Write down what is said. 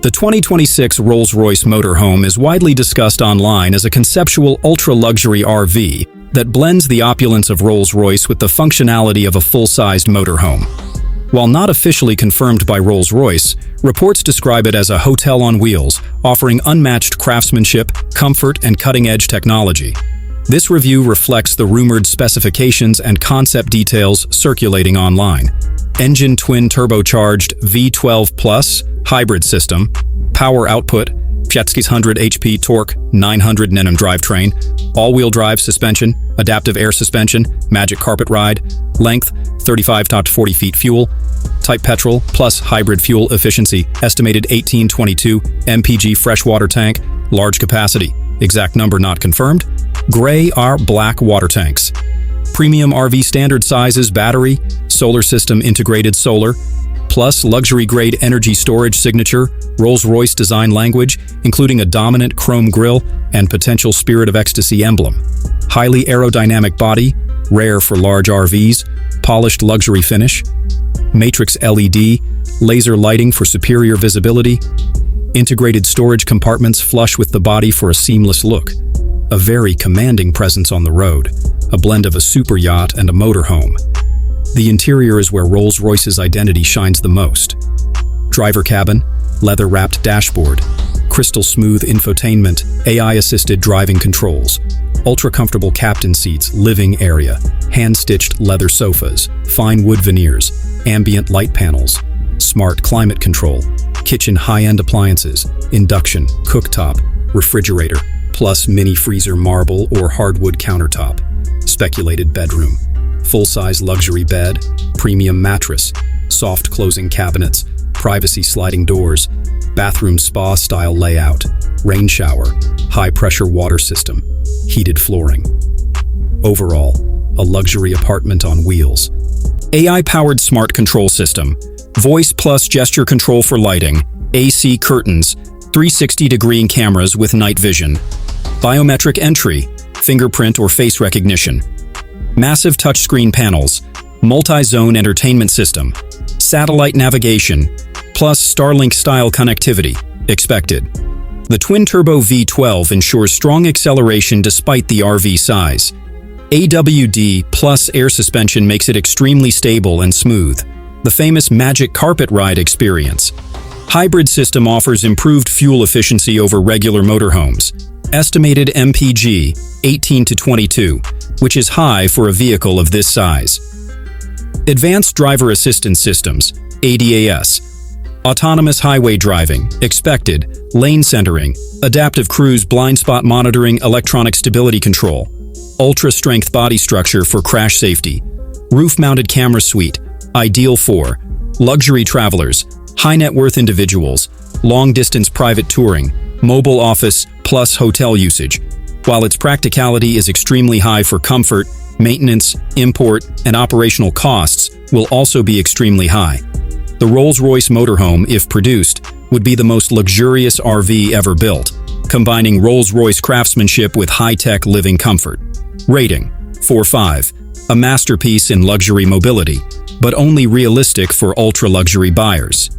The 2026 Rolls-Royce Motorhome is widely discussed online as a conceptual ultra-luxury RV that blends the opulence of Rolls-Royce with the functionality of a full-sized motorhome. While not officially confirmed by Rolls-Royce, reports describe it as a hotel on wheels, offering unmatched craftsmanship, comfort, and cutting-edge technology. This review reflects the rumored specifications and concept details circulating online. Engine twin turbocharged V12 Plus hybrid system, power output, 100 HP torque, 900 Nm drivetrain, all-wheel drive suspension, adaptive air suspension, magic carpet ride, length 35 to 40 feet, fuel type petrol plus hybrid fuel efficiency, estimated 1822 mpg freshwater tank, large capacity, exact number not confirmed, gray or black water tanks. Premium RV standard sizes, battery, solar system integrated solar, plus luxury-grade energy storage signature, Rolls-Royce design language, including a dominant chrome grille and potential Spirit of Ecstasy emblem. Highly aerodynamic body, rare for large RVs, polished luxury finish, matrix LED, laser lighting for superior visibility, integrated storage compartments flush with the body for a seamless look. A very commanding presence on the road, a blend of a super yacht and a motorhome. The interior is where Rolls-Royce's identity shines the most. Driver cabin, leather-wrapped dashboard, crystal-smooth infotainment, AI-assisted driving controls, ultra-comfortable captain seats, living area, hand-stitched leather sofas, fine wood veneers, ambient light panels, smart climate control, kitchen high-end appliances, induction, cooktop, refrigerator, plus mini freezer marble or hardwood countertop, speculated bedroom, full-size luxury bed, premium mattress, soft closing cabinets, privacy sliding doors, bathroom spa-style layout, rain shower, high-pressure water system, heated flooring. Overall, a luxury apartment on wheels. AI-powered smart control system, voice plus gesture control for lighting, AC curtains, 360-degree cameras with night vision, biometric entry, fingerprint or face recognition, massive touchscreen panels, multi-zone entertainment system, satellite navigation, plus Starlink-style connectivity, expected. The twin-turbo V12 ensures strong acceleration despite the RV size. AWD plus air suspension makes it extremely stable and smooth. The famous magic carpet ride experience. Hybrid system offers improved fuel efficiency over regular motorhomes. Estimated mpg, 18 to 22, which is high for a vehicle of this size. Advanced driver assistance systems, ADAS. Autonomous highway driving, expected, lane centering, adaptive cruise blind spot monitoring, electronic stability control, ultra-strength body structure for crash safety, roof-mounted camera suite, ideal for luxury travelers, high net worth individuals, long-distance private touring, mobile office plus hotel usage, while its practicality is extremely high for comfort, maintenance, import, and operational costs will also be extremely high. The Rolls-Royce Motorhome, if produced, would be the most luxurious RV ever built, combining Rolls-Royce craftsmanship with high-tech living comfort. Rating: 4.5, a masterpiece in luxury mobility, but only realistic for ultra-luxury buyers.